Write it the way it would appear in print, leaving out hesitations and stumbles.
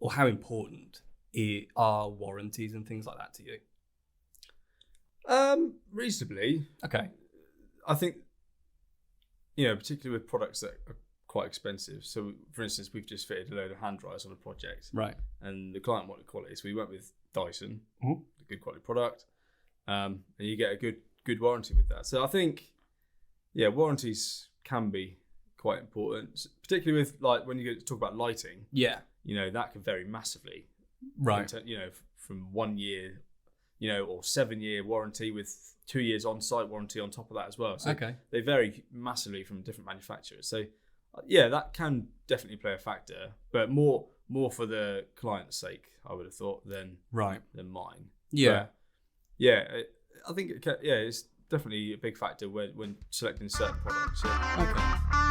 or how important are warranties and things like that to you? Reasonably. Okay. I think, you know, particularly with products that are quite expensive. So, for instance, we've just fitted a load of hand dryers on a project. Right. And the client wanted quality. So we went with Dyson, Mm-hmm. a good quality product. And you get a good warranty with that. So I think, yeah, warranties can be quite important, particularly with like when you go to talk about lighting. Yeah. You know, that can vary massively. Right. You know, from 1 year, you know, or 7-year warranty with 2 years on-site warranty on top of that as well. So Okay. they vary massively from different manufacturers. So yeah, that can definitely play a factor, but more for the client's sake, I would have thought, than mine. Yeah. But yeah, I think it's definitely a big factor when selecting certain products. Yeah. Okay.